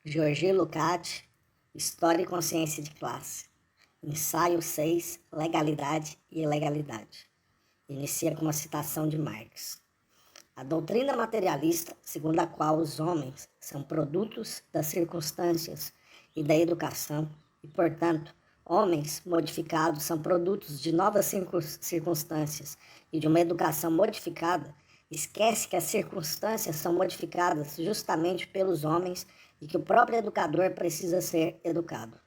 Georgi Lukács, História e Consciência de Classe. Ensaio 6, Legalidade e Ilegalidade. Inicia com uma citação de Marx. A doutrina materialista, segundo a qual os homens são produtos das circunstâncias e da educação, e, portanto, homens modificados são produtos de novas circunstâncias e de uma educação modificada, esquece que as circunstâncias são modificadas justamente pelos homens e que o próprio educador precisa ser educado.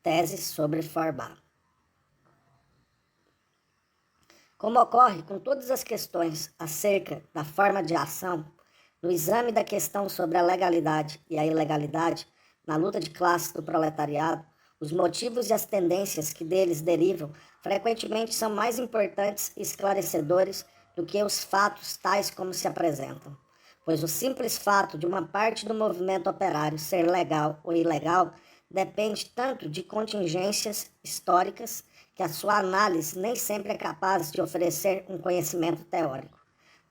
Tese sobre Feuerbach. Como ocorre com todas as questões acerca da forma de ação, no exame da questão sobre a legalidade e a ilegalidade, na luta de classes do proletariado, os motivos e as tendências que deles derivam frequentemente são mais importantes e esclarecedores do que os fatos tais como se apresentam, pois o simples fato de uma parte do movimento operário ser legal ou ilegal depende tanto de contingências históricas que a sua análise nem sempre é capaz de oferecer um conhecimento teórico.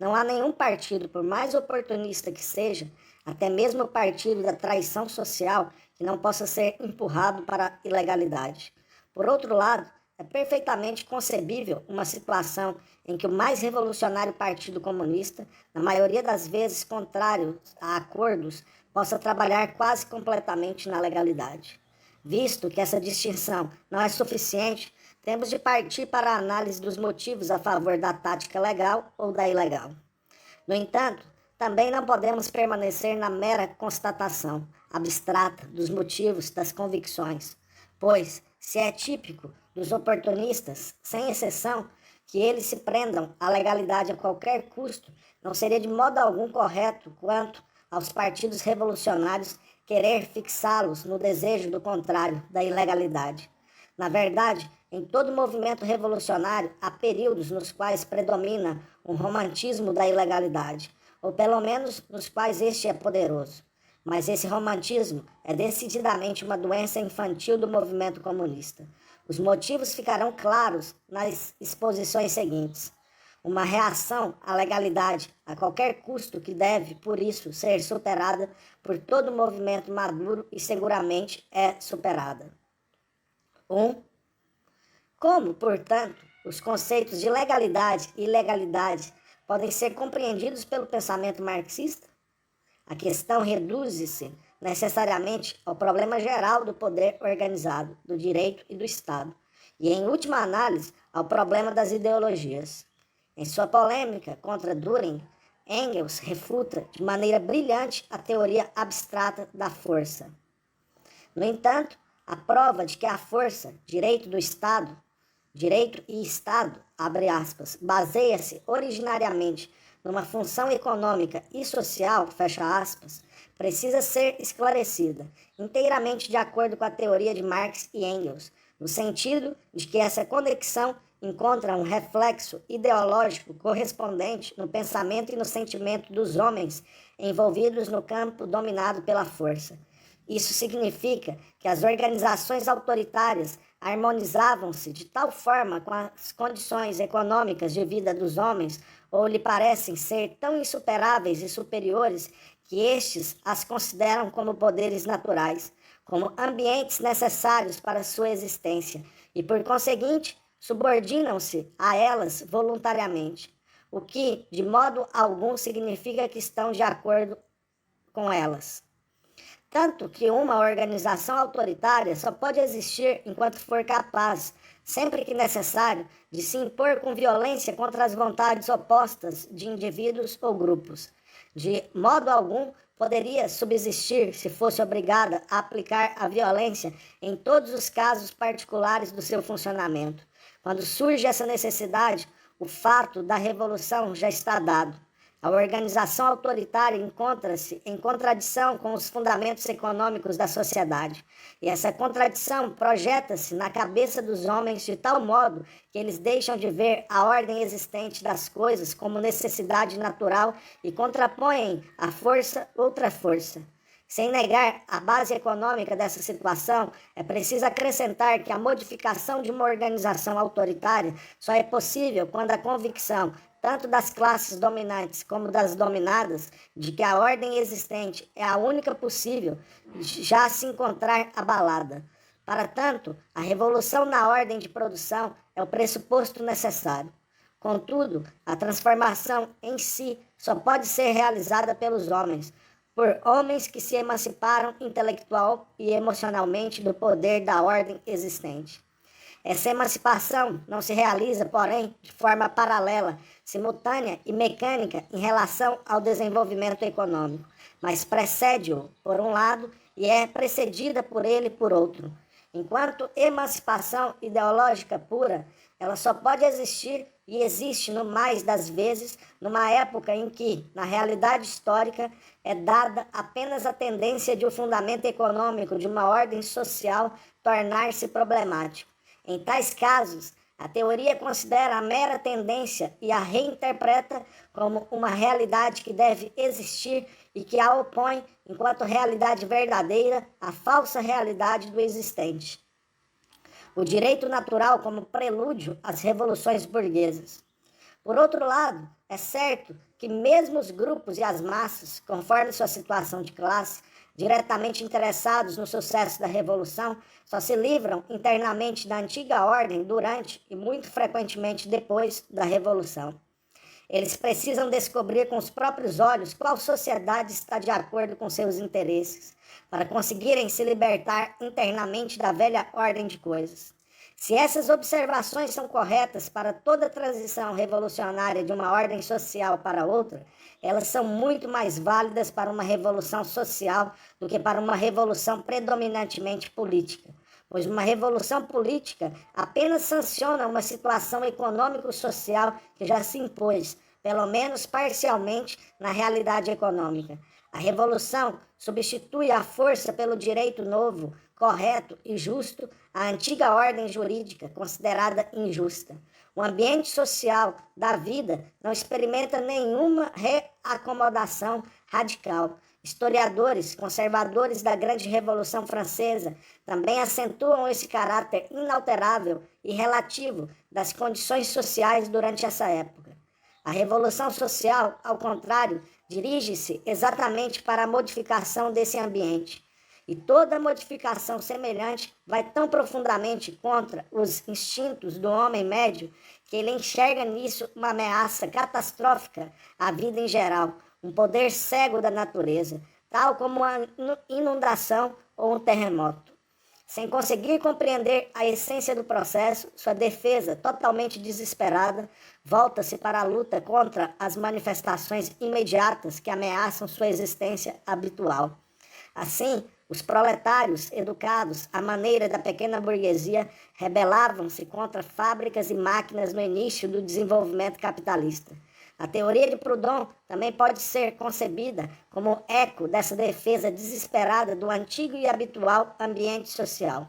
Não há nenhum partido, por mais oportunista que seja, até mesmo o partido da traição social, que não possa ser empurrado para a ilegalidade. Por outro lado, é perfeitamente concebível uma situação em que o mais revolucionário Partido Comunista, na maioria das vezes contrário a acordos, possa trabalhar quase completamente na legalidade. Visto que essa distinção não é suficiente, temos de partir para a análise dos motivos a favor da tática legal ou da ilegal. No entanto, também não podemos permanecer na mera constatação abstrata dos motivos das convicções, pois, se é típico dos oportunistas, sem exceção, que eles se prendam à legalidade a qualquer custo, não seria de modo algum correto quanto aos partidos revolucionários querer fixá-los no desejo do contrário, da ilegalidade. Na verdade, em todo movimento revolucionário, há períodos nos quais predomina um romantismo da ilegalidade, ou pelo menos nos quais este é poderoso. Mas esse romantismo é decididamente uma doença infantil do movimento comunista. Os motivos ficarão claros nas exposições seguintes. Uma reação à legalidade a qualquer custo que deve, por isso, ser superada por todo movimento maduro e seguramente é superada. 1. Como, portanto, os conceitos de legalidade e ilegalidade podem ser compreendidos pelo pensamento marxista? A questão reduz-se necessariamente ao problema geral do poder organizado, do direito e do Estado, e, em última análise, ao problema das ideologias. Em sua polêmica contra Dürer, Engels refuta de maneira brilhante a teoria abstrata da força. No entanto, a prova de que a força, direito do Estado, direito e Estado, abre aspas, baseia-se originariamente numa função econômica e social, fecha aspas, precisa ser esclarecida, inteiramente de acordo com a teoria de Marx e Engels, no sentido de que essa conexão encontra um reflexo ideológico correspondente no pensamento e no sentimento dos homens envolvidos no campo dominado pela força. Isso significa que as organizações autoritárias harmonizavam-se de tal forma com as condições econômicas de vida dos homens, ou lhe parecem ser tão insuperáveis e superiores, que estes as consideram como poderes naturais, como ambientes necessários para sua existência, e, por conseguinte, subordinam-se a elas voluntariamente, o que, de modo algum, significa que estão de acordo com elas. Tanto que uma organização autoritária só pode existir enquanto for capaz, sempre que necessário, de se impor com violência contra as vontades opostas de indivíduos ou grupos. De modo algum, poderia subsistir se fosse obrigada a aplicar a violência em todos os casos particulares do seu funcionamento. Quando surge essa necessidade, o fato da revolução já está dado. A organização autoritária encontra-se em contradição com os fundamentos econômicos da sociedade, e essa contradição projeta-se na cabeça dos homens de tal modo que eles deixam de ver a ordem existente das coisas como necessidade natural e contrapõem à força outra força. Sem negar a base econômica dessa situação, é preciso acrescentar que a modificação de uma organização autoritária só é possível quando a convicção tanto das classes dominantes como das dominadas, de que a ordem existente é a única possível, já se encontrar abalada. Para tanto, a revolução na ordem de produção é o pressuposto necessário. Contudo, a transformação em si só pode ser realizada pelos homens, por homens que se emanciparam intelectual e emocionalmente do poder da ordem existente. Essa emancipação não se realiza, porém, de forma paralela, simultânea e mecânica em relação ao desenvolvimento econômico, mas precede-o, por um lado, e é precedida por ele, por outro. Enquanto emancipação ideológica pura, ela só pode existir e existe, no mais das vezes, numa época em que, na realidade histórica, é dada apenas a tendência de o fundamento econômico de uma ordem social tornar-se problemático. Em tais casos, a teoria considera a mera tendência e a reinterpreta como uma realidade que deve existir e que a opõe, enquanto realidade verdadeira, à falsa realidade do existente. O direito natural como prelúdio às revoluções burguesas. Por outro lado, é certo que mesmo os grupos e as massas, conforme sua situação de classe, diretamente interessados no sucesso da revolução, só se livram internamente da antiga ordem durante e muito frequentemente depois da revolução. Eles precisam descobrir com os próprios olhos qual sociedade está de acordo com seus interesses, para conseguirem se libertar internamente da velha ordem de coisas. Se essas observações são corretas para toda transição revolucionária de uma ordem social para outra, elas são muito mais válidas para uma revolução social do que para uma revolução predominantemente política, pois uma revolução política apenas sanciona uma situação econômico-social que já se impôs, pelo menos parcialmente, na realidade econômica. A revolução substitui a força pelo direito novo, correto e justo à antiga ordem jurídica considerada injusta. O ambiente social da vida não experimenta nenhuma reacomodação radical. Historiadores conservadores da grande Revolução Francesa também acentuam esse caráter inalterável e relativo das condições sociais durante essa época. A Revolução Social, ao contrário, dirige-se exatamente para a modificação desse ambiente. E toda modificação semelhante vai tão profundamente contra os instintos do homem médio que ele enxerga nisso uma ameaça catastrófica à vida em geral, um poder cego da natureza, tal como uma inundação ou um terremoto. Sem conseguir compreender a essência do processo, sua defesa, totalmente desesperada, volta-se para a luta contra as manifestações imediatas que ameaçam sua existência habitual. Assim, os proletários, educados à maneira da pequena burguesia, rebelavam-se contra fábricas e máquinas no início do desenvolvimento capitalista. A teoria de Proudhon também pode ser concebida como eco dessa defesa desesperada do antigo e habitual ambiente social.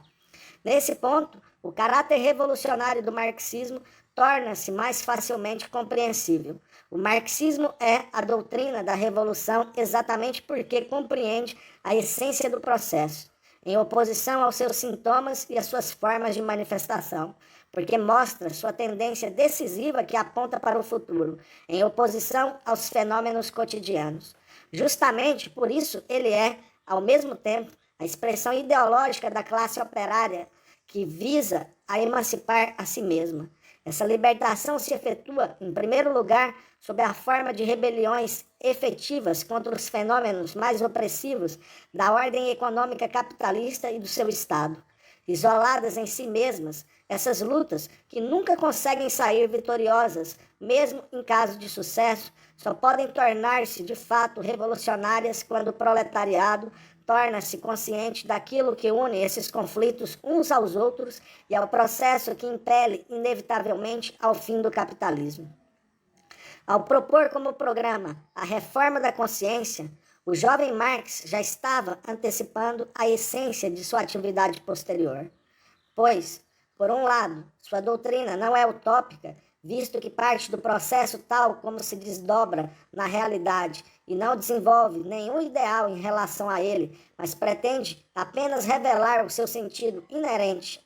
Nesse ponto, o caráter revolucionário do marxismo torna-se mais facilmente compreensível. O marxismo é a doutrina da revolução exatamente porque compreende a essência do processo, em oposição aos seus sintomas e às suas formas de manifestação, porque mostra sua tendência decisiva que aponta para o futuro, em oposição aos fenômenos cotidianos. Justamente por isso ele é, ao mesmo tempo, a expressão ideológica da classe operária que visa a emancipar a si mesma. Essa libertação se efetua, em primeiro lugar, sob a forma de rebeliões efetivas contra os fenômenos mais opressivos da ordem econômica capitalista e do seu Estado. Isoladas em si mesmas, essas lutas, que nunca conseguem sair vitoriosas, mesmo em caso de sucesso, só podem tornar-se de fato revolucionárias quando o proletariado torna-se consciente daquilo que une esses conflitos uns aos outros e ao processo que impele inevitavelmente ao fim do capitalismo. Ao propor como programa a reforma da consciência, o jovem Marx já estava antecipando a essência de sua atividade posterior. Pois, por um lado, sua doutrina não é utópica, visto que parte do processo tal como se desdobra na realidade e não desenvolve nenhum ideal em relação a ele, mas pretende apenas revelar o seu sentido inerente.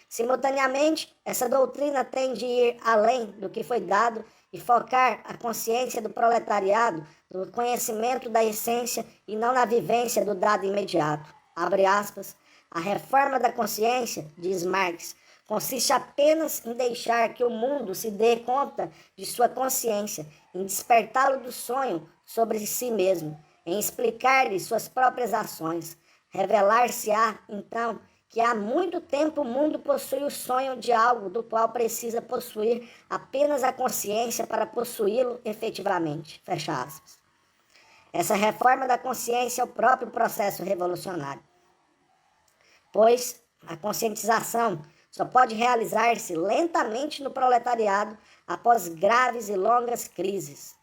Simultaneamente, essa doutrina tem de ir além do que foi dado e focar a consciência do proletariado no conhecimento da essência e não na vivência do dado imediato. Abre aspas. A reforma da consciência, diz Marx, consiste apenas em deixar que o mundo se dê conta de sua consciência, em despertá-lo do sonho sobre si mesmo, em explicar-lhe suas próprias ações. Revelar-se-á, então, que há muito tempo o mundo possui o sonho de algo do qual precisa possuir apenas a consciência para possuí-lo efetivamente. Fecha aspas. Essa reforma da consciência é o próprio processo revolucionário, pois a conscientização só pode realizar-se lentamente no proletariado após graves e longas crises.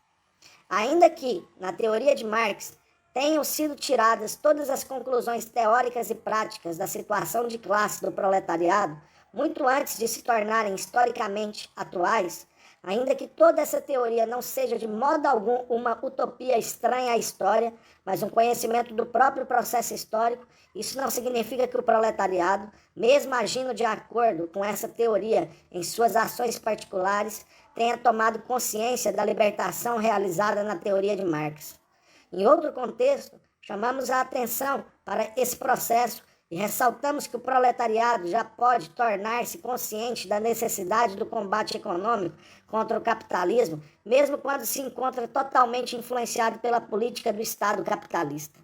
Ainda que, na teoria de Marx, tenham sido tiradas todas as conclusões teóricas e práticas da situação de classe do proletariado, muito antes de se tornarem historicamente atuais, ainda que toda essa teoria não seja de modo algum uma utopia estranha à história, mas um conhecimento do próprio processo histórico, isso não significa que o proletariado, mesmo agindo de acordo com essa teoria em suas ações particulares, tenha tomado consciência da libertação realizada na teoria de Marx. Em outro contexto, chamamos a atenção para esse processo e ressaltamos que o proletariado já pode tornar-se consciente da necessidade do combate econômico contra o capitalismo, mesmo quando se encontra totalmente influenciado pela política do Estado capitalista.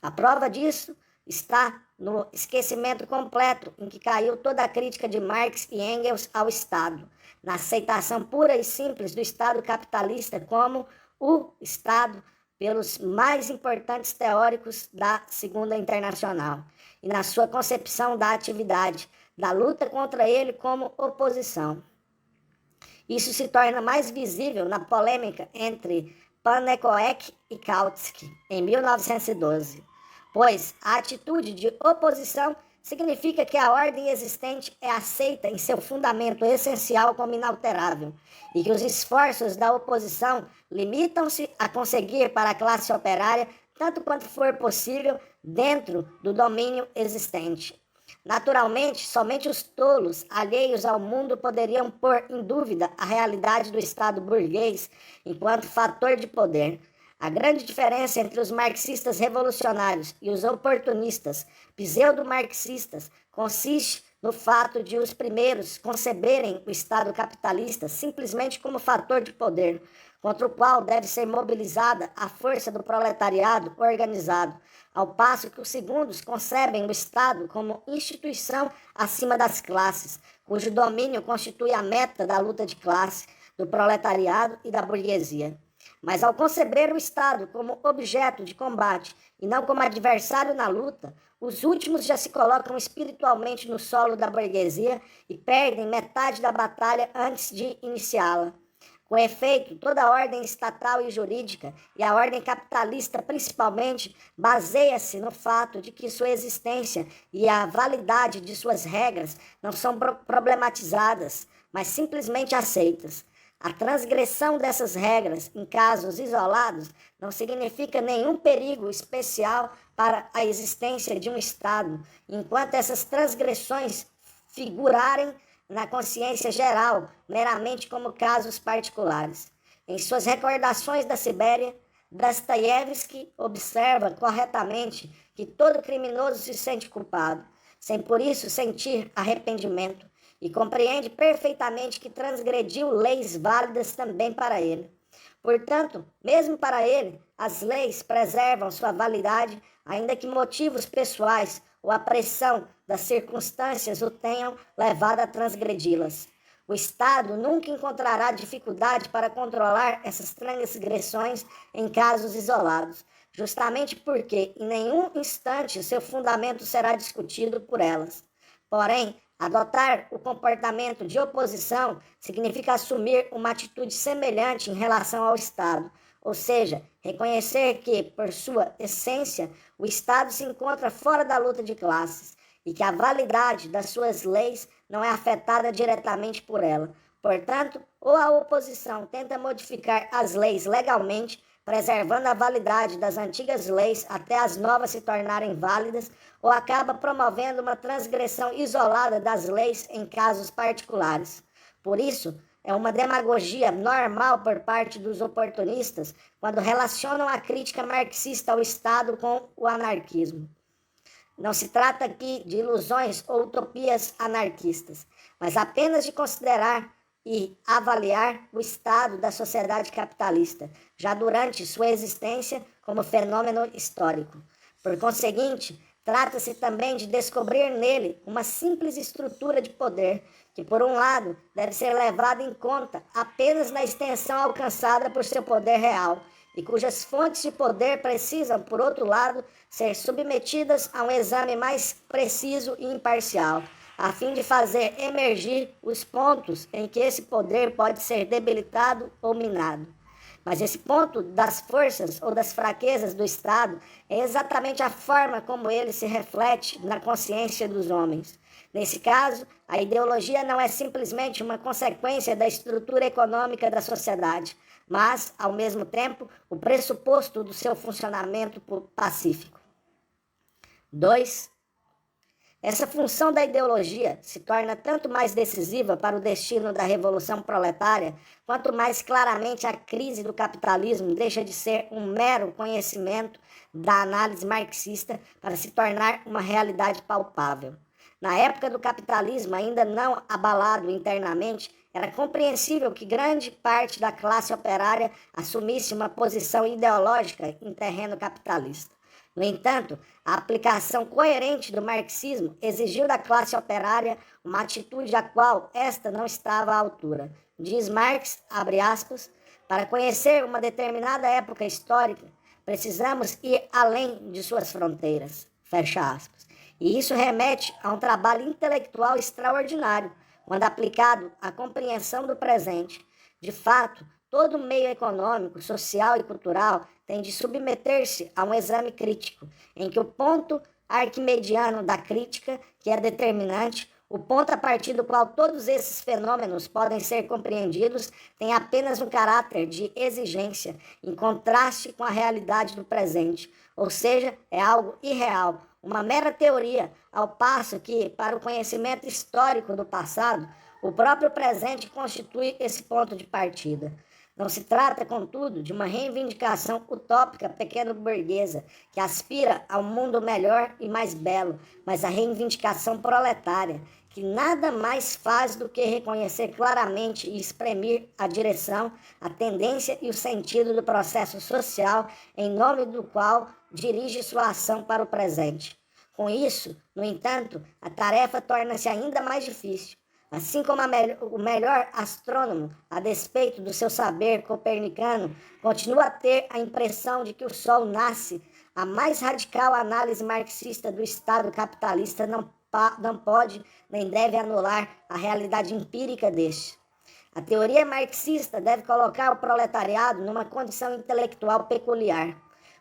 A prova disso está no esquecimento completo em que caiu toda a crítica de Marx e Engels ao Estado, na aceitação pura e simples do Estado capitalista como o Estado pelos mais importantes teóricos da Segunda Internacional, e na sua concepção da atividade, da luta contra ele como oposição. Isso se torna mais visível na polêmica entre Panekoek e Kautsky, em 1912, pois a atitude de oposição significa que a ordem existente é aceita em seu fundamento essencial como inalterável, e que os esforços da oposição limitam-se a conseguir para a classe operária tanto quanto for possível dentro do domínio existente. Naturalmente, somente os tolos alheios ao mundo poderiam pôr em dúvida a realidade do Estado burguês enquanto fator de poder. A grande diferença entre os marxistas revolucionários e os oportunistas pseudo-marxistas consiste no fato de os primeiros conceberem o Estado capitalista simplesmente como fator de poder, contra o qual deve ser mobilizada a força do proletariado organizado, ao passo que os segundos concebem o Estado como instituição acima das classes, cujo domínio constitui a meta da luta de classe, do proletariado e da burguesia. Mas ao conceber o Estado como objeto de combate e não como adversário na luta, os últimos já se colocam espiritualmente no solo da burguesia e perdem metade da batalha antes de iniciá-la. Com efeito, toda a ordem estatal e jurídica, e a ordem capitalista principalmente, baseia-se no fato de que sua existência e a validade de suas regras não são problematizadas, mas simplesmente aceitas. A transgressão dessas regras, em casos isolados, não significa nenhum perigo especial para a existência de um Estado, enquanto essas transgressões figurarem na consciência geral, meramente como casos particulares. Em suas recordações da Sibéria, Dostoiévski observa corretamente que todo criminoso se sente culpado, sem por isso sentir arrependimento, e compreende perfeitamente que transgrediu leis válidas também para ele. Portanto, mesmo para ele, as leis preservam sua validade, ainda que motivos pessoais ou a pressão das circunstâncias o tenham levado a transgredi-las. O Estado nunca encontrará dificuldade para controlar essas transgressões em casos isolados, justamente porque em nenhum instante seu fundamento será discutido por elas. Porém, adotar o comportamento de oposição significa assumir uma atitude semelhante em relação ao Estado, ou seja, reconhecer que, por sua essência, o Estado se encontra fora da luta de classes e que a validade das suas leis não é afetada diretamente por ela. Portanto, ou a oposição tenta modificar as leis legalmente, preservando a validade das antigas leis até as novas se tornarem válidas, ou acaba promovendo uma transgressão isolada das leis em casos particulares. Por isso, é uma demagogia normal por parte dos oportunistas quando relacionam a crítica marxista ao Estado com o anarquismo. Não se trata aqui de ilusões ou utopias anarquistas, mas apenas de considerar e avaliar o estado da sociedade capitalista, já durante sua existência como fenômeno histórico. Por conseguinte, trata-se também de descobrir nele uma simples estrutura de poder, que, por um lado, deve ser levada em conta apenas na extensão alcançada por seu poder real, e cujas fontes de poder precisam, por outro lado, ser submetidas a um exame mais preciso e imparcial, a fim de fazer emergir os pontos em que esse poder pode ser debilitado ou minado. Mas esse ponto das forças ou das fraquezas do Estado é exatamente a forma como ele se reflete na consciência dos homens. Nesse caso, a ideologia não é simplesmente uma consequência da estrutura econômica da sociedade, mas, ao mesmo tempo, o pressuposto do seu funcionamento pacífico. 2. Essa função da ideologia se torna tanto mais decisiva para o destino da revolução proletária, quanto mais claramente a crise do capitalismo deixa de ser um mero conhecimento da análise marxista para se tornar uma realidade palpável. Na época do capitalismo, ainda não abalado internamente, era compreensível que grande parte da classe operária assumisse uma posição ideológica em terreno capitalista. No entanto, a aplicação coerente do marxismo exigiu da classe operária uma atitude a qual esta não estava à altura. Diz Marx, abre aspas, para conhecer uma determinada época histórica, precisamos ir além de suas fronteiras, fecha aspas. E isso remete a um trabalho intelectual extraordinário, quando aplicado à compreensão do presente. De fato, todo meio econômico, social e cultural tem de submeter-se a um exame crítico, em que o ponto arquimediano da crítica, que é determinante, o ponto a partir do qual todos esses fenômenos podem ser compreendidos, tem apenas um caráter de exigência, em contraste com a realidade do presente, ou seja, é algo irreal, uma mera teoria, ao passo que, para o conhecimento histórico do passado, o próprio presente constitui esse ponto de partida. Não se trata, contudo, de uma reivindicação utópica pequeno-burguesa que aspira a um mundo melhor e mais belo, mas a reivindicação proletária, que nada mais faz do que reconhecer claramente e exprimir a direção, a tendência e o sentido do processo social em nome do qual dirige sua ação para o presente. Com isso, no entanto, a tarefa torna-se ainda mais difícil. Assim como o melhor astrônomo, a despeito do seu saber copernicano, continua a ter a impressão de que o Sol nasce, a mais radical análise marxista do Estado capitalista não pode nem deve anular a realidade empírica deste. A teoria marxista deve colocar o proletariado numa condição intelectual peculiar.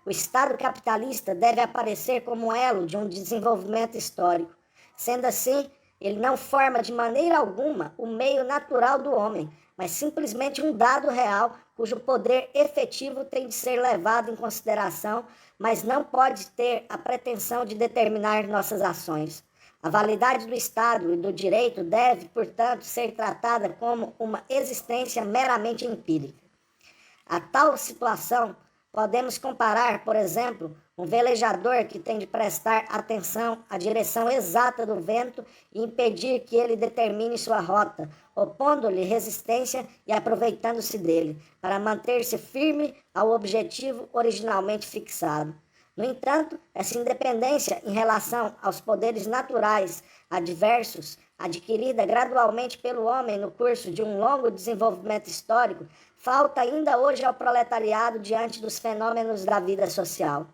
O Estado capitalista deve aparecer como um elo de um desenvolvimento histórico. Sendo assim, ele não forma de maneira alguma o meio natural do homem, mas simplesmente um dado real cujo poder efetivo tem de ser levado em consideração, mas não pode ter a pretensão de determinar nossas ações. A validade do Estado e do direito deve, portanto, ser tratada como uma existência meramente empírica. A tal situação podemos comparar, por exemplo, um velejador que tem de prestar atenção à direção exata do vento e impedir que ele determine sua rota, opondo-lhe resistência e aproveitando-se dele, para manter-se firme ao objetivo originalmente fixado. No entanto, essa independência em relação aos poderes naturais adversos, adquirida gradualmente pelo homem no curso de um longo desenvolvimento histórico, falta ainda hoje ao proletariado diante dos fenômenos da vida social.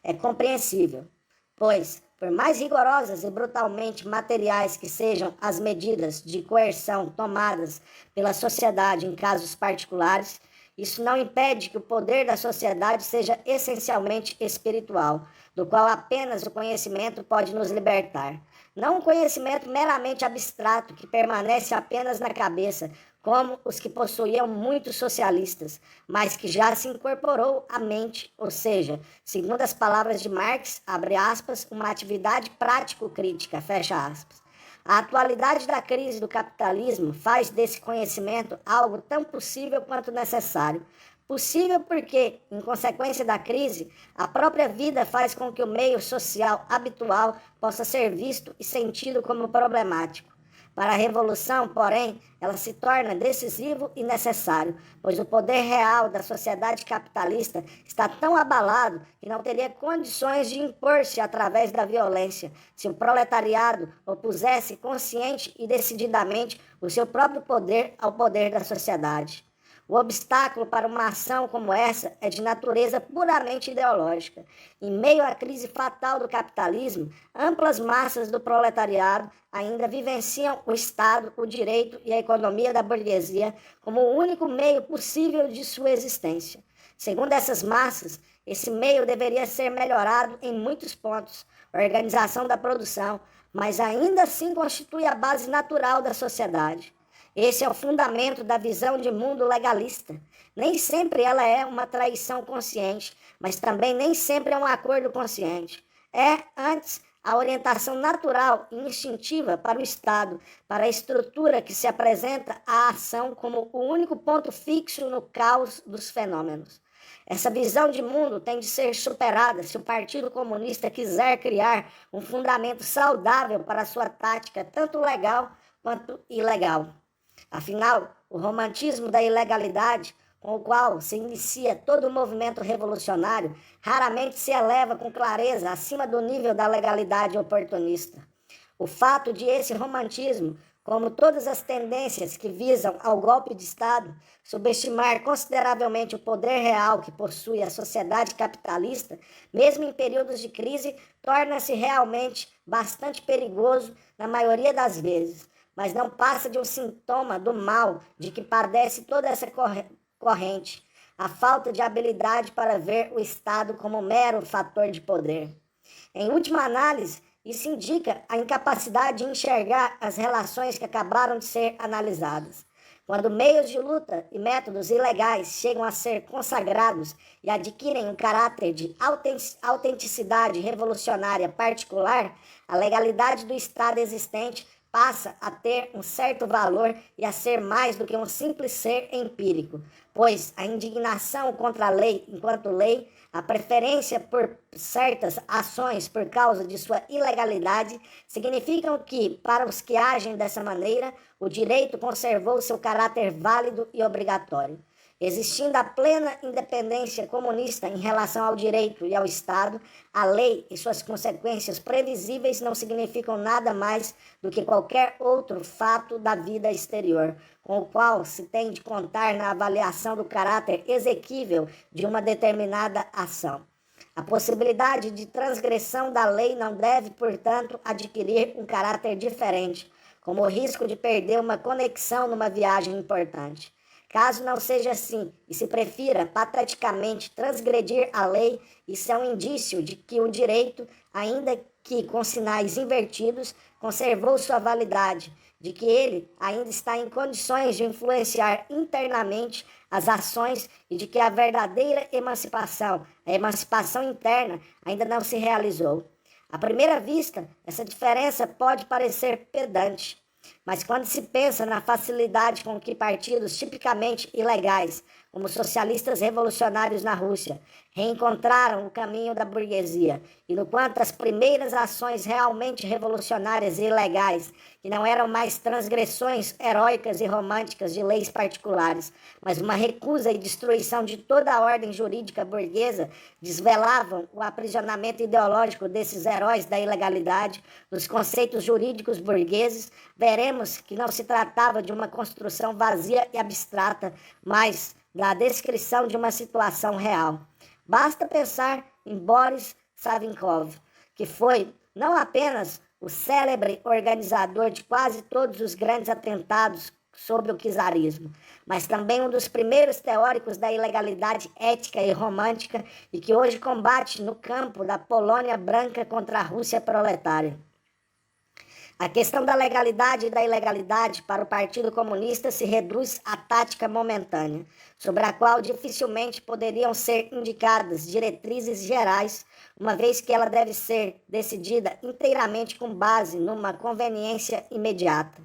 É compreensível, pois, por mais rigorosas e brutalmente materiais que sejam as medidas de coerção tomadas pela sociedade em casos particulares, isso não impede que o poder da sociedade seja essencialmente espiritual, do qual apenas o conhecimento pode nos libertar. Não um conhecimento meramente abstrato que permanece apenas na cabeça, como os que possuíam muitos socialistas, mas que já se incorporou à mente, ou seja, segundo as palavras de Marx, abre aspas, uma atividade prático-crítica, fecha aspas. A atualidade da crise do capitalismo faz desse conhecimento algo tão possível quanto necessário. Possível porque, em consequência da crise, a própria vida faz com que o meio social habitual possa ser visto e sentido como problemático. Para a revolução, porém, ela se torna decisivo e necessário, pois o poder real da sociedade capitalista está tão abalado que não teria condições de impor-se através da violência, se o proletariado opusesse consciente e decididamente o seu próprio poder ao poder da sociedade. O obstáculo para uma ação como essa é de natureza puramente ideológica. Em meio à crise fatal do capitalismo, amplas massas do proletariado ainda vivenciam o Estado, o direito e a economia da burguesia como o único meio possível de sua existência. Segundo essas massas, esse meio deveria ser melhorado em muitos pontos, organização da produção, mas ainda assim constitui a base natural da sociedade. Esse é o fundamento da visão de mundo legalista. Nem sempre ela é uma traição consciente, mas também nem sempre é um acordo consciente. É, antes, a orientação natural e instintiva para o Estado, para a estrutura que se apresenta à ação como o único ponto fixo no caos dos fenômenos. Essa visão de mundo tem de ser superada se o Partido Comunista quiser criar um fundamento saudável para a sua tática, tanto legal quanto ilegal. Afinal, o romantismo da ilegalidade, com o qual se inicia todo o movimento revolucionário, raramente se eleva com clareza acima do nível da legalidade oportunista. O fato de esse romantismo, como todas as tendências que visam ao golpe de Estado, subestimar consideravelmente o poder real que possui a sociedade capitalista, mesmo em períodos de crise, torna-se realmente bastante perigoso na maioria das vezes, mas não passa de um sintoma do mal de que padece toda essa corrente, a falta de habilidade para ver o Estado como mero fator de poder. Em última análise, isso indica a incapacidade de enxergar as relações que acabaram de ser analisadas. Quando meios de luta e métodos ilegais chegam a ser consagrados e adquirem um caráter de autenticidade revolucionária particular, a legalidade do Estado existente passa a ter um certo valor e a ser mais do que um simples ser empírico, pois a indignação contra a lei enquanto lei, a preferência por certas ações por causa de sua ilegalidade, significam que, para os que agem dessa maneira, o direito conservou seu caráter válido e obrigatório. Existindo a plena independência comunista em relação ao direito e ao Estado, a lei e suas consequências previsíveis não significam nada mais do que qualquer outro fato da vida exterior, com o qual se tem de contar na avaliação do caráter exequível de uma determinada ação. A possibilidade de transgressão da lei não deve, portanto, adquirir um caráter diferente, como o risco de perder uma conexão numa viagem importante. Caso não seja assim e se prefira pateticamente transgredir a lei, isso é um indício de que o direito, ainda que com sinais invertidos, conservou sua validade, de que ele ainda está em condições de influenciar internamente as ações e de que a verdadeira emancipação, a emancipação interna, ainda não se realizou. À primeira vista, essa diferença pode parecer pedante. Mas quando se pensa na facilidade com que partidos tipicamente ilegais, como socialistas revolucionários na Rússia, reencontraram o caminho da burguesia, e no quanto as primeiras ações realmente revolucionárias e ilegais, que não eram mais transgressões heróicas e românticas de leis particulares, mas uma recusa e destruição de toda a ordem jurídica burguesa, desvelavam o aprisionamento ideológico desses heróis da ilegalidade, dos conceitos jurídicos burgueses, veremos que não se tratava de uma construção vazia e abstrata, mas da descrição de uma situação real. Basta pensar em Boris Savinkov, que foi não apenas o célebre organizador de quase todos os grandes atentados sobre o czarismo, mas também um dos primeiros teóricos da ilegalidade ética e romântica e que hoje combate no campo da Polônia branca contra a Rússia proletária. A questão da legalidade e da ilegalidade para o Partido Comunista se reduz à tática momentânea, sobre a qual dificilmente poderiam ser indicadas diretrizes gerais, uma vez que ela deve ser decidida inteiramente com base numa conveniência imediata.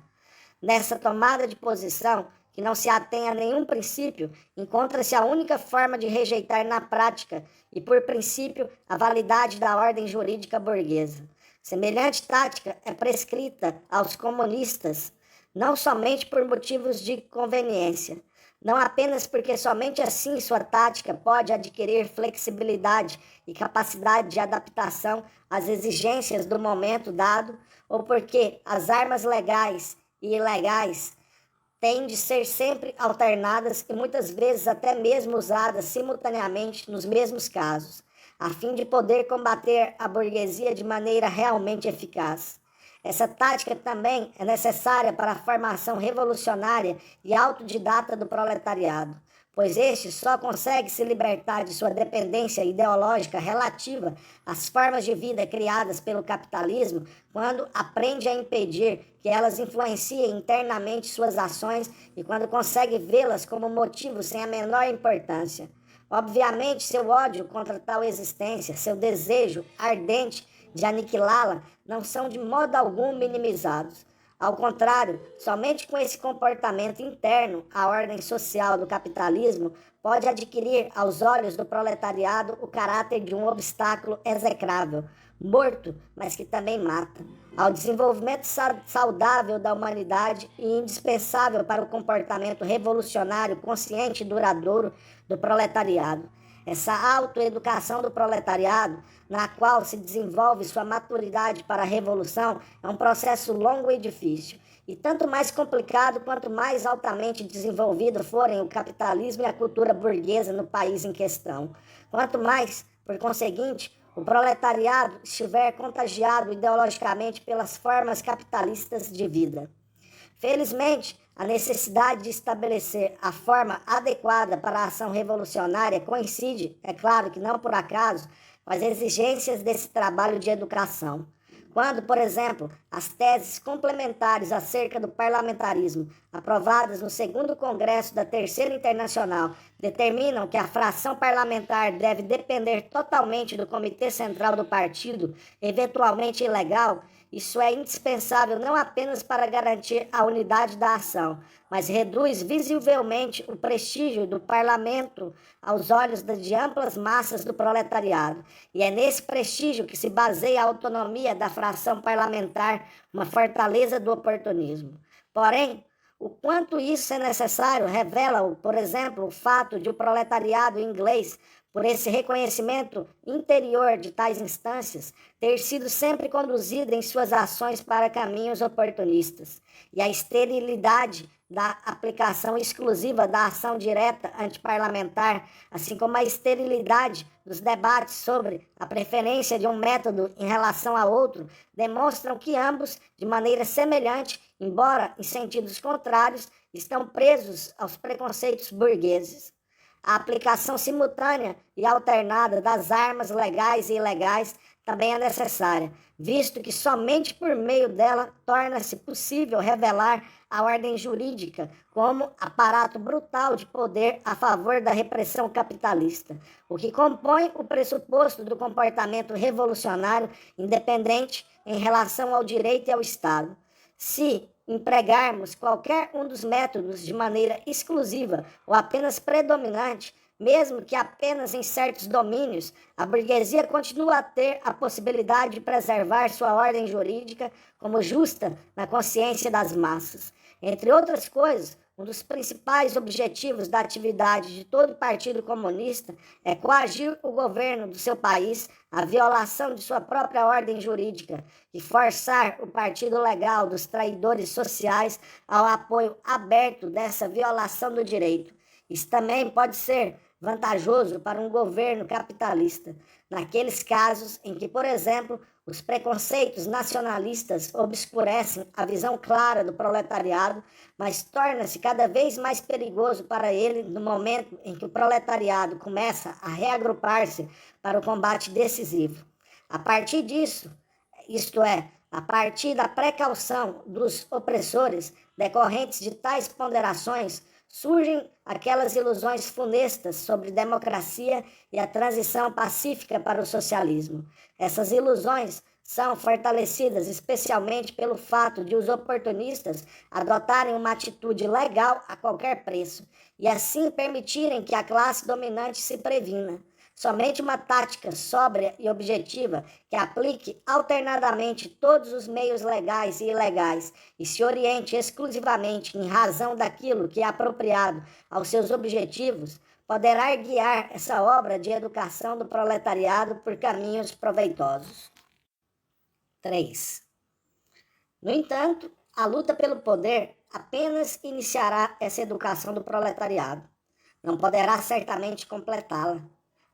Nessa tomada de posição, que não se atém a nenhum princípio, encontra-se a única forma de rejeitar na prática e, por princípio, a validade da ordem jurídica burguesa. Semelhante tática é prescrita aos comunistas, não somente por motivos de conveniência, não apenas porque somente assim sua tática pode adquirir flexibilidade e capacidade de adaptação às exigências do momento dado, ou porque as armas legais e ilegais têm de ser sempre alternadas e muitas vezes até mesmo usadas simultaneamente nos mesmos casos, a fim de poder combater a burguesia de maneira realmente eficaz. Essa tática também é necessária para a formação revolucionária e autodidata do proletariado, pois este só consegue se libertar de sua dependência ideológica relativa às formas de vida criadas pelo capitalismo quando aprende a impedir que elas influenciem internamente suas ações e quando consegue vê-las como motivos sem a menor importância. Obviamente, seu ódio contra tal existência, seu desejo ardente de aniquilá-la, não são de modo algum minimizados. Ao contrário, somente com esse comportamento interno, a ordem social do capitalismo pode adquirir, aos olhos do proletariado, o caráter de um obstáculo execrável, morto, mas que também mata, ao desenvolvimento saudável da humanidade e indispensável para o comportamento revolucionário, consciente e duradouro do proletariado. Essa autoeducação do proletariado, na qual se desenvolve sua maturidade para a revolução, é um processo longo e difícil, e tanto mais complicado quanto mais altamente desenvolvido forem o capitalismo e a cultura burguesa no país em questão. Quanto mais, por conseguinte, o proletariado estiver contagiado ideologicamente pelas formas capitalistas de vida. Felizmente, a necessidade de estabelecer a forma adequada para a ação revolucionária coincide, é claro que não por acaso, com as exigências desse trabalho de educação. Quando, por exemplo, as teses complementares acerca do parlamentarismo, aprovadas no segundo Congresso da Terceira Internacional, determinam que a fração parlamentar deve depender totalmente do Comitê Central do Partido, eventualmente ilegal, isso é indispensável não apenas para garantir a unidade da ação, mas reduz visivelmente o prestígio do parlamento aos olhos de amplas massas do proletariado. E é nesse prestígio que se baseia a autonomia da fração parlamentar, uma fortaleza do oportunismo. Porém, o quanto isso é necessário revela, por exemplo, o fato de o proletariado inglês, por esse reconhecimento interior de tais instâncias, ter sido sempre conduzido em suas ações para caminhos oportunistas, e a esterilidade da aplicação exclusiva da ação direta antiparlamentar, assim como a esterilidade dos debates sobre a preferência de um método em relação a outro, demonstram que ambos, de maneira semelhante, embora em sentidos contrários, estão presos aos preconceitos burgueses. A aplicação simultânea e alternada das armas legais e ilegais também é necessária, visto que somente por meio dela torna-se possível revelar a ordem jurídica como aparato brutal de poder a favor da repressão capitalista, o que compõe o pressuposto do comportamento revolucionário independente em relação ao direito e ao Estado. Se empregarmos qualquer um dos métodos de maneira exclusiva ou apenas predominante, mesmo que apenas em certos domínios, a burguesia continua a ter a possibilidade de preservar sua ordem jurídica como justa na consciência das massas. Entre outras coisas, um dos principais objetivos da atividade de todo partido comunista é coagir o governo do seu país à violação de sua própria ordem jurídica e forçar o partido legal dos traidores sociais ao apoio aberto dessa violação do direito. Isso também pode ser vantajoso para um governo capitalista, naqueles casos em que, por exemplo, os preconceitos nacionalistas obscurecem a visão clara do proletariado, mas torna-se cada vez mais perigoso para ele no momento em que o proletariado começa a reagrupar-se para o combate decisivo. A partir disso, isto é, A partir da precaução dos opressores decorrentes de tais ponderações, surgem aquelas ilusões funestas sobre democracia e a transição pacífica para o socialismo. Essas ilusões são fortalecidas especialmente pelo fato de os oportunistas adotarem uma atitude legal a qualquer preço e assim permitirem que a classe dominante se previna. Somente uma tática sóbria e objetiva que aplique alternadamente todos os meios legais e ilegais e se oriente exclusivamente em razão daquilo que é apropriado aos seus objetivos, poderá guiar essa obra de educação do proletariado por caminhos proveitosos. 3. No entanto, a luta pelo poder apenas iniciará essa educação do proletariado. Não poderá certamente completá-la.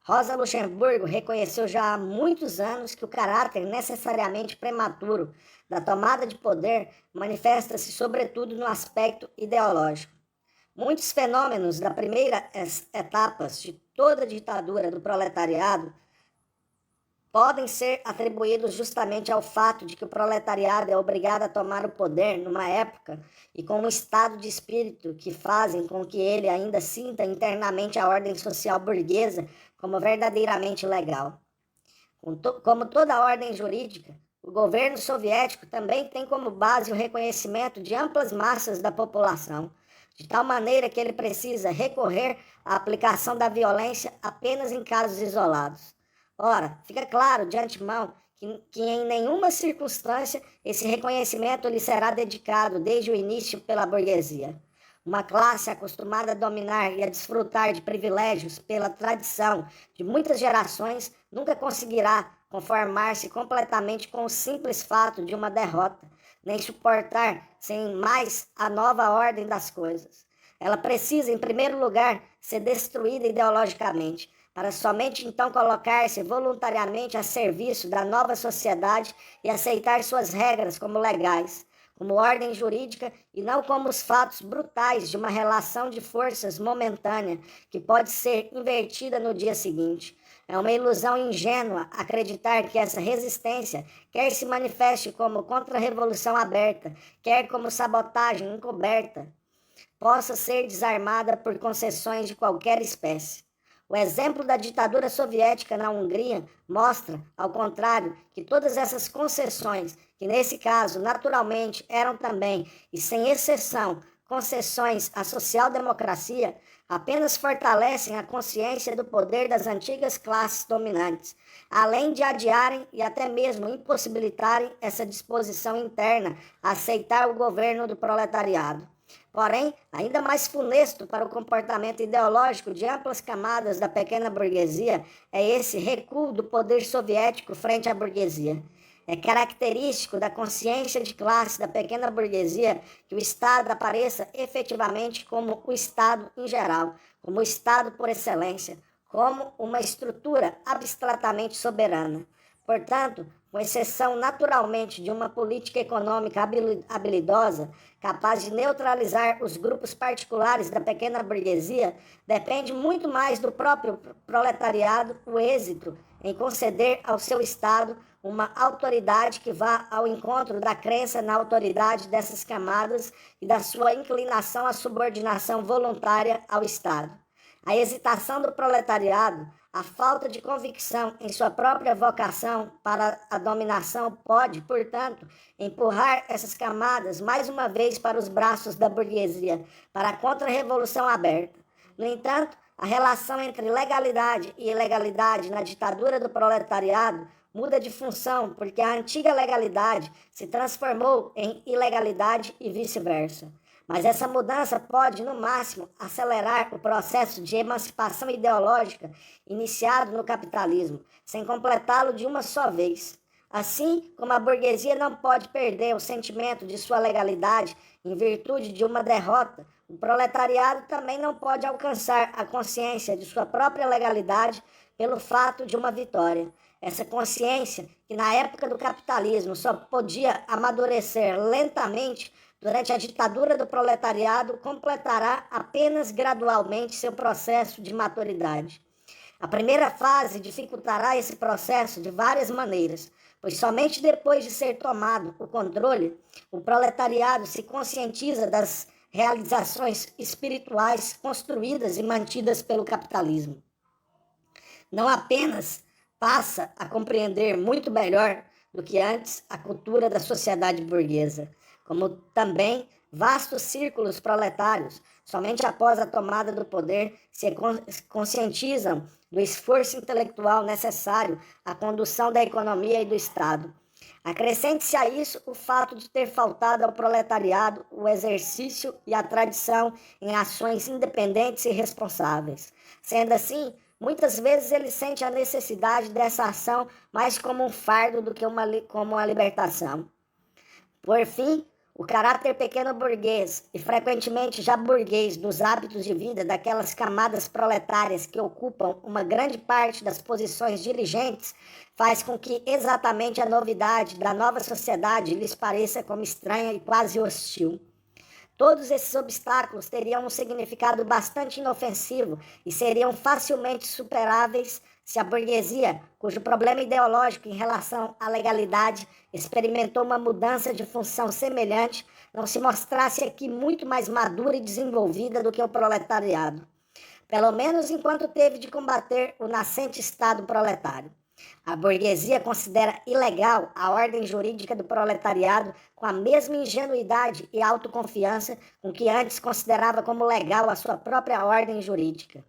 Rosa Luxemburgo reconheceu já há muitos anos que o caráter necessariamente prematuro da tomada de poder manifesta-se sobretudo no aspecto ideológico. Muitos fenômenos da primeira etapas de toda a ditadura do proletariado podem ser atribuídos justamente ao fato de que o proletariado é obrigado a tomar o poder numa época e com um estado de espírito que fazem com que ele ainda sinta internamente a ordem social burguesa como verdadeiramente legal. Como toda ordem jurídica, o governo soviético também tem como base o reconhecimento de amplas massas da população, de tal maneira que ele precisa recorrer à aplicação da violência apenas em casos isolados. Ora, fica claro de antemão que em nenhuma circunstância esse reconhecimento lhe será dedicado desde o início pela burguesia. Uma classe acostumada a dominar e a desfrutar de privilégios pela tradição de muitas gerações nunca conseguirá conformar-se completamente com o simples fato de uma derrota, nem suportar sem mais a nova ordem das coisas. Ela precisa, em primeiro lugar, ser destruída ideologicamente, para somente então colocar-se voluntariamente a serviço da nova sociedade e aceitar suas regras como legais, como ordem jurídica e não como os fatos brutais de uma relação de forças momentânea que pode ser invertida no dia seguinte. É uma ilusão ingênua acreditar que essa resistência quer se manifeste como contra-revolução aberta, quer como sabotagem encoberta, possa ser desarmada por concessões de qualquer espécie. O exemplo da ditadura soviética na Hungria mostra, ao contrário, que todas essas concessões, que nesse caso naturalmente eram também, e sem exceção, concessões à social-democracia, apenas fortalecem a consciência do poder das antigas classes dominantes, além de adiarem e até mesmo impossibilitarem essa disposição interna a aceitar o governo do proletariado. Porém, ainda mais funesto para o comportamento ideológico de amplas camadas da pequena burguesia é esse recuo do poder soviético frente à burguesia. É característico da consciência de classe da pequena burguesia que o Estado apareça efetivamente como o Estado em geral, como o Estado por excelência, como uma estrutura abstratamente soberana. Portanto, com exceção naturalmente de uma política econômica habilidosa, capaz de neutralizar os grupos particulares da pequena burguesia, depende muito mais do próprio proletariado o êxito em conceder ao seu Estado uma autoridade que vá ao encontro da crença na autoridade dessas camadas e da sua inclinação à subordinação voluntária ao Estado. A hesitação do proletariado, a falta de convicção em sua própria vocação para a dominação pode, portanto, empurrar essas camadas mais uma vez para os braços da burguesia, para a contra-revolução aberta. No entanto, a relação entre legalidade e ilegalidade na ditadura do proletariado muda de função, porque a antiga legalidade se transformou em ilegalidade e vice-versa. Mas essa mudança pode, no máximo, acelerar o processo de emancipação ideológica iniciado no capitalismo, sem completá-lo de uma só vez. Assim como a burguesia não pode perder o sentimento de sua legalidade em virtude de uma derrota, o proletariado também não pode alcançar a consciência de sua própria legalidade pelo fato de uma vitória. Essa consciência, que na época do capitalismo só podia amadurecer lentamente, durante a ditadura do proletariado, completará apenas gradualmente seu processo de maturidade. A primeira fase dificultará esse processo de várias maneiras, pois somente depois de ser tomado o controle, o proletariado se conscientiza das realizações espirituais construídas e mantidas pelo capitalismo. Não apenas passa a compreender muito melhor do que antes a cultura da sociedade burguesa, como também vastos círculos proletários, somente após a tomada do poder, se conscientizam do esforço intelectual necessário à condução da economia e do Estado. Acrescente-se a isso o fato de ter faltado ao proletariado o exercício e a tradição em ações independentes e responsáveis. Sendo assim, muitas vezes ele sente a necessidade dessa ação mais como um fardo do que como uma libertação. Por fim, o caráter pequeno burguês e frequentemente já burguês dos hábitos de vida daquelas camadas proletárias que ocupam uma grande parte das posições dirigentes faz com que exatamente a novidade da nova sociedade lhes pareça como estranha e quase hostil. Todos esses obstáculos teriam um significado bastante inofensivo e seriam facilmente superáveis se a burguesia, cujo problema ideológico em relação à legalidade experimentou uma mudança de função semelhante, não se mostrasse aqui muito mais madura e desenvolvida do que o proletariado, pelo menos enquanto teve de combater o nascente Estado proletário. A burguesia considera ilegal a ordem jurídica do proletariado com a mesma ingenuidade e autoconfiança com que antes considerava como legal a sua própria ordem jurídica.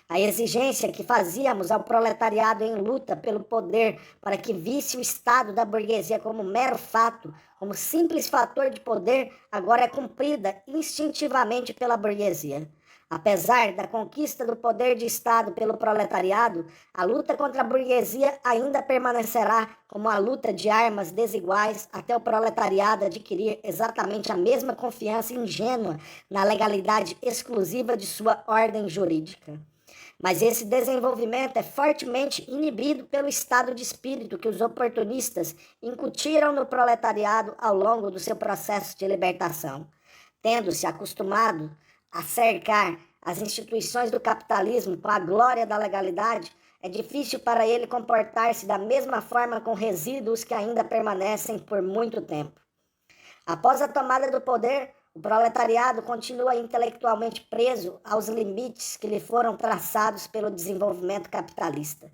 A exigência que fazíamos ao proletariado em luta pelo poder para que visse o Estado da burguesia como mero fato, como simples fator de poder, agora é cumprida instintivamente pela burguesia. Apesar da conquista do poder de Estado pelo proletariado, a luta contra a burguesia ainda permanecerá como a luta de armas desiguais até o proletariado adquirir exatamente a mesma confiança ingênua na legalidade exclusiva de sua ordem jurídica. Mas esse desenvolvimento é fortemente inibido pelo estado de espírito que os oportunistas incutiram no proletariado ao longo do seu processo de libertação, tendo-se acostumado a cercar as instituições do capitalismo com a glória da legalidade, é difícil para ele comportar-se da mesma forma com resíduos que ainda permanecem por muito tempo. Após a tomada do poder, o proletariado continua intelectualmente preso aos limites que lhe foram traçados pelo desenvolvimento capitalista.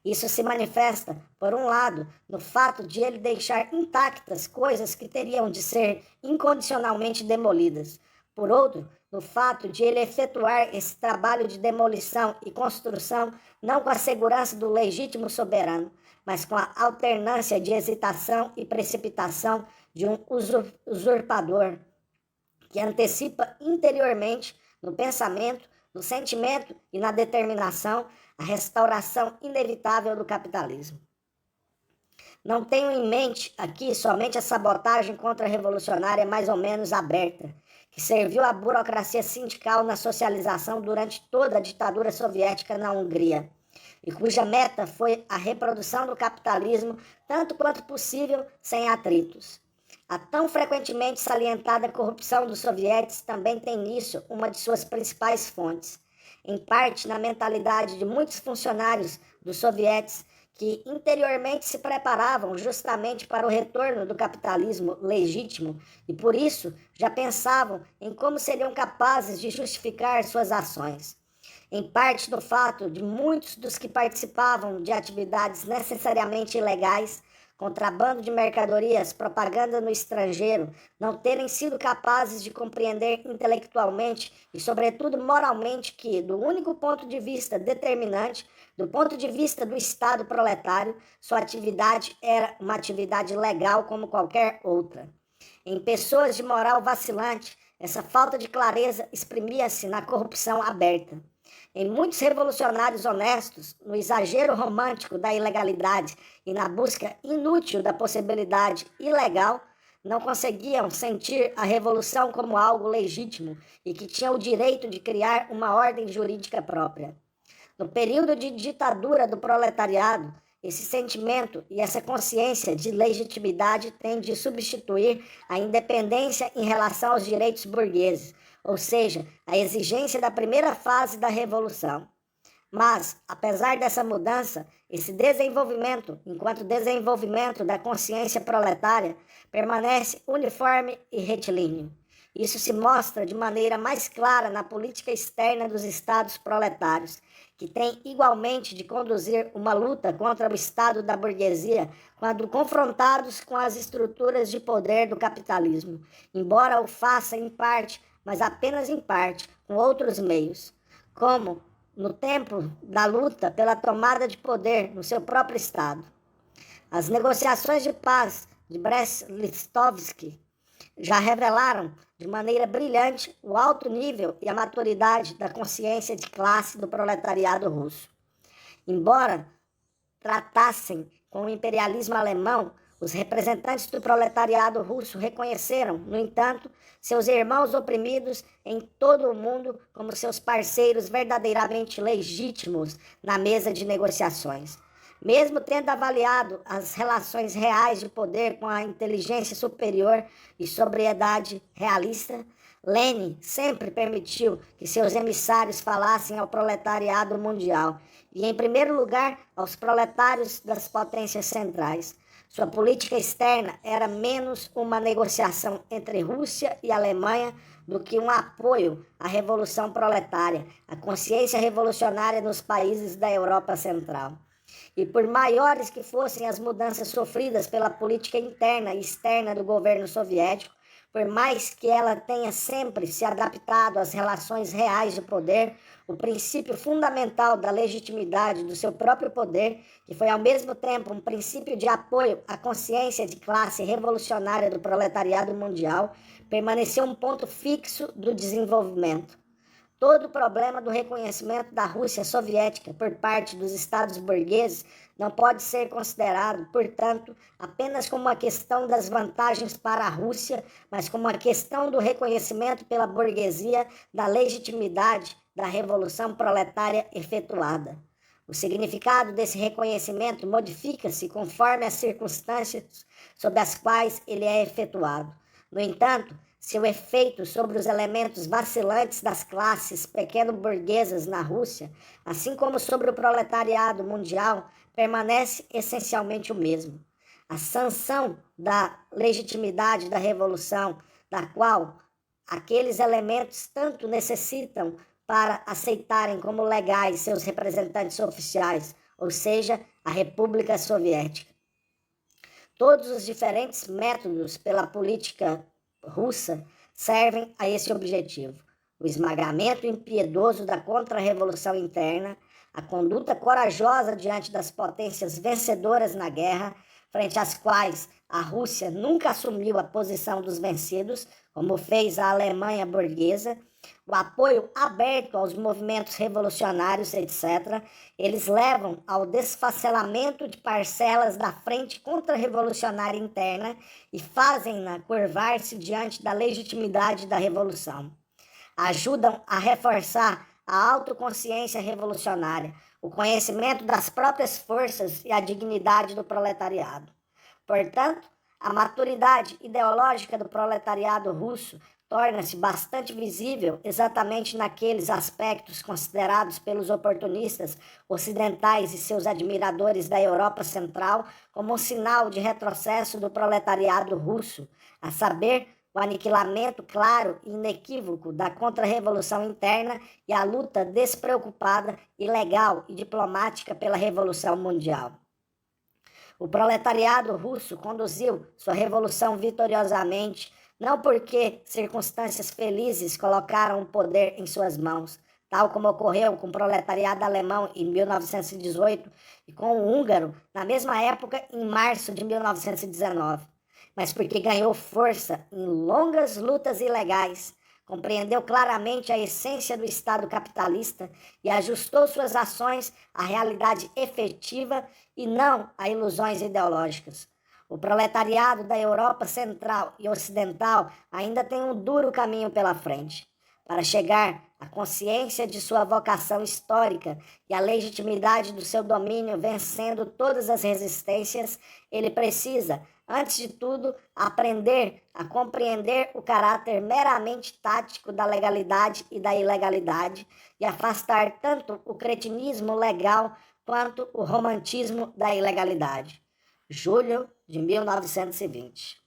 Isso se manifesta, por um lado, no fato de ele deixar intactas coisas que teriam de ser incondicionalmente demolidas. Por outro, no fato de ele efetuar esse trabalho de demolição e construção não com a segurança do legítimo soberano, mas com a alternância de hesitação e precipitação de um usurpador, que antecipa interiormente, no pensamento, no sentimento e na determinação, a restauração inevitável do capitalismo. Não tenho em mente aqui somente a sabotagem contra-revolucionária mais ou menos aberta, que serviu à burocracia sindical na socialização durante toda a ditadura soviética na Hungria, e cuja meta foi a reprodução do capitalismo tanto quanto possível sem atritos. A tão frequentemente salientada corrupção dos sovietes também tem nisso uma de suas principais fontes, em parte na mentalidade de muitos funcionários dos sovietes que interiormente se preparavam justamente para o retorno do capitalismo legítimo e, por isso, já pensavam em como seriam capazes de justificar suas ações. Em parte do fato de muitos dos que participavam de atividades necessariamente ilegais, contrabando de mercadorias, propaganda no estrangeiro, não terem sido capazes de compreender intelectualmente e, sobretudo, moralmente que, do único ponto de vista determinante, do ponto de vista do Estado proletário, sua atividade era uma atividade legal como qualquer outra. Em pessoas de moral vacilante, essa falta de clareza exprimia-se na corrupção aberta. Em muitos revolucionários honestos, no exagero romântico da ilegalidade e na busca inútil da possibilidade ilegal, não conseguiam sentir a revolução como algo legítimo e que tinha o direito de criar uma ordem jurídica própria. No período de ditadura do proletariado, esse sentimento e essa consciência de legitimidade têm de substituir a independência em relação aos direitos burgueses, ou seja, a exigência da primeira fase da revolução. Mas, apesar dessa mudança, esse desenvolvimento, enquanto desenvolvimento da consciência proletária, permanece uniforme e retilíneo. Isso se mostra de maneira mais clara na política externa dos estados proletários, que têm igualmente de conduzir uma luta contra o estado da burguesia quando confrontados com as estruturas de poder do capitalismo, embora o faça em parte, mas apenas em parte, com outros meios, como no tempo da luta pela tomada de poder no seu próprio estado. As negociações de paz de Brest-Litovsk já revelaram de maneira brilhante o alto nível e a maturidade da consciência de classe do proletariado russo. Embora tratassem com o imperialismo alemão, os representantes do proletariado russo reconheceram, no entanto, seus irmãos oprimidos em todo o mundo como seus parceiros verdadeiramente legítimos na mesa de negociações. Mesmo tendo avaliado as relações reais de poder com a inteligência superior e sobriedade realista, Lenin sempre permitiu que seus emissários falassem ao proletariado mundial e, em primeiro lugar, aos proletários das potências centrais. Sua política externa era menos uma negociação entre Rússia e Alemanha do que um apoio à revolução proletária, à consciência revolucionária nos países da Europa Central. E por maiores que fossem as mudanças sofridas pela política interna e externa do governo soviético, por mais que ela tenha sempre se adaptado às relações reais de poder, o princípio fundamental da legitimidade do seu próprio poder, que foi ao mesmo tempo um princípio de apoio à consciência de classe revolucionária do proletariado mundial, permaneceu um ponto fixo do desenvolvimento. Todo o problema do reconhecimento da Rússia soviética por parte dos estados burgueses não pode ser considerado, portanto, apenas como uma questão das vantagens para a Rússia, mas como uma questão do reconhecimento pela burguesia da legitimidade da revolução proletária efetuada. O significado desse reconhecimento modifica-se conforme as circunstâncias sob as quais ele é efetuado. No entanto, seu efeito sobre os elementos vacilantes das classes pequeno-burguesas na Rússia, assim como sobre o proletariado mundial, permanece essencialmente o mesmo. A sanção da legitimidade da revolução, da qual aqueles elementos tanto necessitam para aceitarem como legais seus representantes oficiais, ou seja, a República Soviética. Todos os diferentes métodos pela política russa servem a esse objetivo: o esmagamento impiedoso da contra-revolução interna, a conduta corajosa diante das potências vencedoras na guerra, frente às quais a Rússia nunca assumiu a posição dos vencidos, como fez a Alemanha burguesa, o apoio aberto aos movimentos revolucionários, etc., eles levam ao desfacelamento de parcelas da frente contra-revolucionária interna e fazem-na curvar-se diante da legitimidade da revolução. Ajudam a reforçar a autoconsciência revolucionária, o conhecimento das próprias forças e a dignidade do proletariado. Portanto, a maturidade ideológica do proletariado russo torna-se bastante visível exatamente naqueles aspectos considerados pelos oportunistas ocidentais e seus admiradores da Europa Central como um sinal de retrocesso do proletariado russo, a saber, o aniquilamento claro e inequívoco da contra-revolução interna e a luta despreocupada, ilegal e diplomática pela revolução mundial. O proletariado russo conduziu sua revolução vitoriosamente, não porque circunstâncias felizes colocaram o poder em suas mãos, tal como ocorreu com o proletariado alemão em 1918 e com o húngaro na mesma época em março de 1919, mas porque ganhou força em longas lutas ilegais, compreendeu claramente a essência do Estado capitalista e ajustou suas ações à realidade efetiva e não a ilusões ideológicas. O proletariado da Europa Central e Ocidental ainda tem um duro caminho pela frente. Para chegar à consciência de sua vocação histórica e à legitimidade do seu domínio vencendo todas as resistências, ele precisa, Antes de tudo, aprender a compreender o caráter meramente tático da legalidade e da ilegalidade e afastar tanto o cretinismo legal quanto o romantismo da ilegalidade. Julho de 1920.